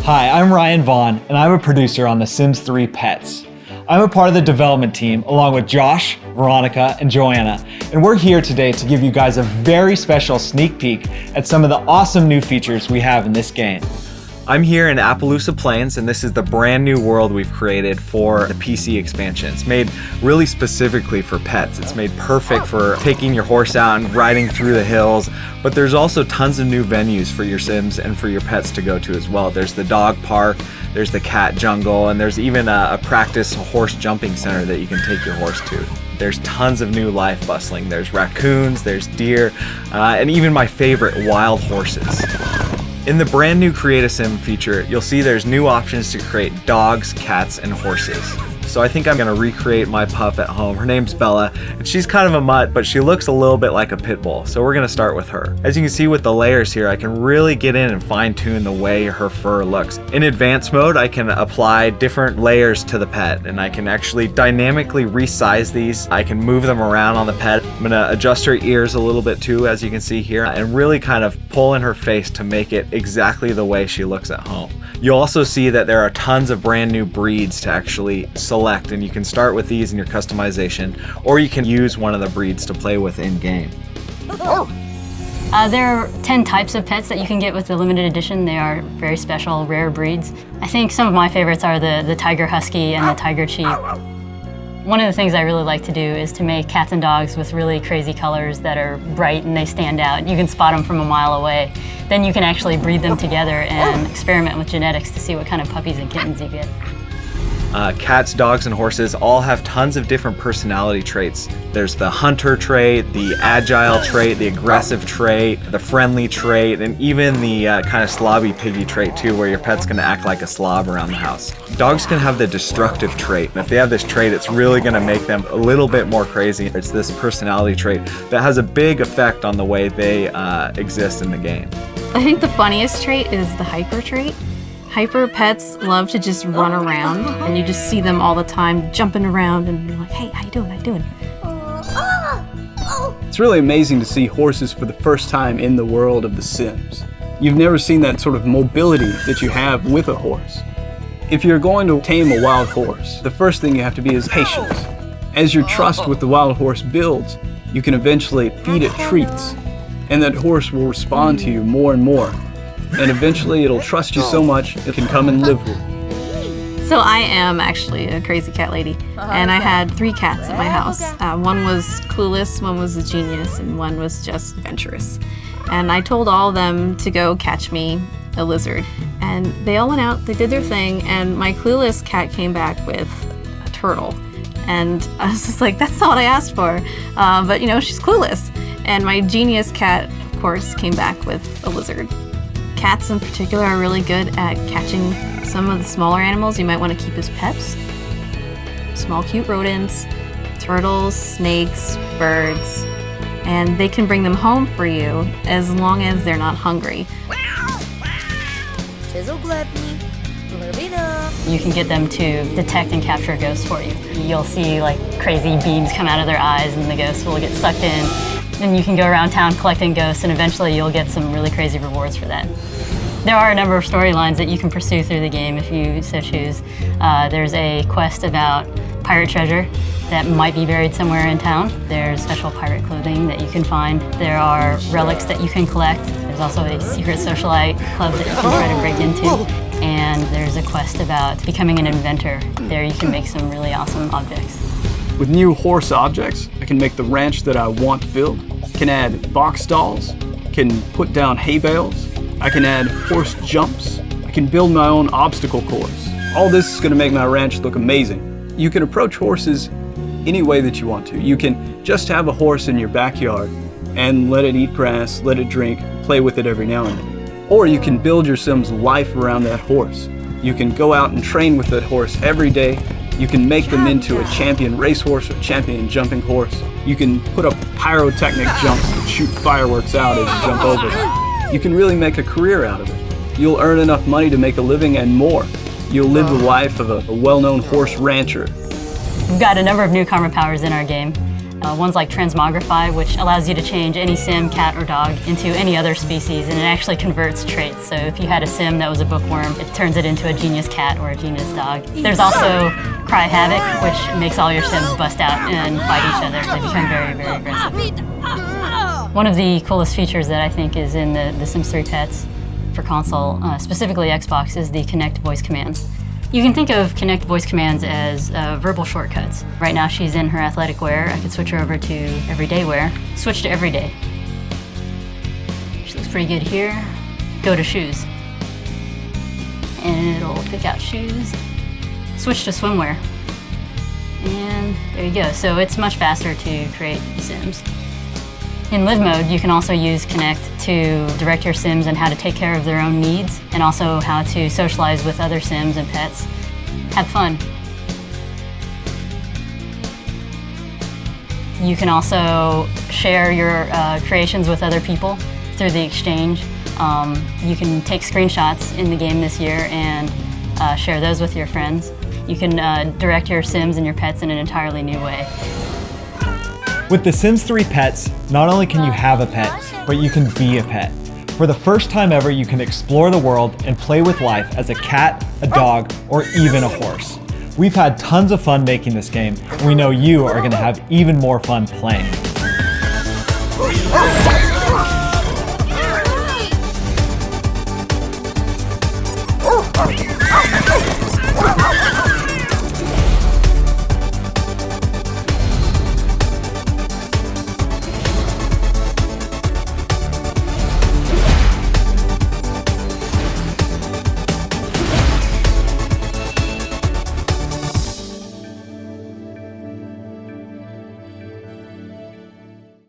Hi, I'm Ryan Vaughn, and I'm a producer on The Sims 3 Pets. I'm a part of the development team, along with Josh, Veronica, and Joanna, and we're here today to give you guys a very special sneak peek at some of the awesome new features we have in this game. I'm here in Appaloosa Plains, and this is the brand new world we've created for the PC expansion. It's made really specifically for pets. It's made perfect for taking your horse out and riding through the hills, but there's also tons of new venues for your Sims and for your pets to go to as well. There's the dog park, there's the cat jungle, and there's even a practice horse jumping center that you can take your horse to. There's tons of new life bustling. There's raccoons, there's deer, and even my favorite, wild horses. In the brand new Create a Sim feature, you'll see there's new options to create dogs, cats, and horses. So I think I'm gonna recreate my pup at home. Her name's Bella, and she's kind of a mutt, but she looks a little bit like a pit bull. So we're gonna start with her. As you can see with the layers here, I can really get in and fine tune the way her fur looks. In advanced mode, I can apply different layers to the pet, and I can actually dynamically resize these. I can move them around on the pet. I'm gonna adjust her ears a little bit too, as you can see here, and really kind of pull in her face to make it exactly the way she looks at home. You'll also see that there are tons of brand new breeds to actually select, and you can start with these in your customization, or you can use one of the breeds to play with in-game. There are 10 types of pets that you can get with the limited edition. They are very special, rare breeds. I think some of my favorites are the Tiger Husky and the Tiger Chief. One of the things I really like to do is to make cats and dogs with really crazy colors that are bright and they stand out. You can spot them from a mile away. Then you can actually breed them together and experiment with genetics to see what kind of puppies and kittens you get. Cats, dogs, and horses all have tons of different personality traits. There's the hunter trait, the agile trait, the aggressive trait, the friendly trait, and even the kind of slobby piggy trait too, where your pet's gonna act like a slob around the house. Dogs can have the destructive trait, and if they have this trait, it's really gonna make them a little bit more crazy. It's this personality trait that has a big effect on the way they exist in the game. I think the funniest trait is the hyper trait. Hyper pets love to just run around, and you just see them all the time jumping around, and you're like, hey, how you doing, how you doing? It's really amazing to see horses for the first time in the world of The Sims. You've never seen that sort of mobility that you have with a horse. If you're going to tame a wild horse, the first thing you have to be is patient. As your trust with the wild horse builds, you can eventually feed it treats, and that horse will respond to you more and more. And eventually it'll trust you so much it can come and live with you. So I am actually a crazy cat lady, and I had 3 cats at my house. One was clueless, one was a genius, and one was just adventurous. And I told all of them to go catch me a lizard. And they all went out, they did their thing, and my clueless cat came back with a turtle. And I was just like, that's not what I asked for. But you know, she's clueless. And my genius cat, of course, came back with a lizard. Cats in particular are really good at catching some of the smaller animals you might want to keep as pets. Small cute rodents, turtles, snakes, birds, and they can bring them home for you as long as they're not hungry. You can get them to detect and capture ghosts for you. You'll see like crazy beams come out of their eyes and the ghosts will get sucked in. Then you can go around town collecting ghosts, and eventually you'll get some really crazy rewards for that. There are a number of storylines that you can pursue through the game if you so choose. There's a quest about pirate treasure that might be buried somewhere in town. There's special pirate clothing that you can find. There are relics that you can collect. There's also a secret socialite club that you can try to break into. And there's a quest about becoming an inventor. There you can make some really awesome objects. With new horse objects, I can make the ranch that I want built. Can add box stalls, can put down hay bales, I can add horse jumps, I can build my own obstacle course. All this is going to make my ranch look amazing. You can approach horses any way that you want to. You can just have a horse in your backyard and let it eat grass, let it drink, play with it every now and then. Or you can build your Sim's life around that horse. You can go out and train with that horse every day. You can make them into a champion racehorse or champion jumping horse. You can put up pyrotechnic jumps that shoot fireworks out as you jump over them. You can really make a career out of it. You'll earn enough money to make a living and more. You'll live the life of a well-known horse rancher. We've got a number of Newcomer Powers in our game. One's like transmogrify, which allows you to change any sim, cat, or dog into any other species, and it actually converts traits. So if you had a sim that was a bookworm, it turns it into a genius cat or a genius dog. There's also cry havoc, which makes all your sims bust out and fight each other. They become very, very aggressive. One of the coolest features that I think is in the Sims 3 Pets for console, specifically Xbox, is the Kinect voice commands. You can think of Kinect voice commands as verbal shortcuts. Right now she's in her athletic wear. I could switch her over to everyday wear. Switch to everyday. She looks pretty good here. Go to shoes. And it'll pick out shoes. Switch to swimwear. And there you go. So it's much faster to create sims. In live mode, you can also use Kinect to direct your sims on how to take care of their own needs and also how to socialize with other sims and pets. Have fun. You can also share your creations with other people through the exchange. You can take screenshots in the game this year and share those with your friends. You can direct your sims and your pets in an entirely new way. With The Sims 3 Pets, not only can you have a pet, but you can be a pet. For the first time ever, you can explore the world and play with life as a cat, a dog, or even a horse. We've had tons of fun making this game, and we know you are going to have even more fun playing.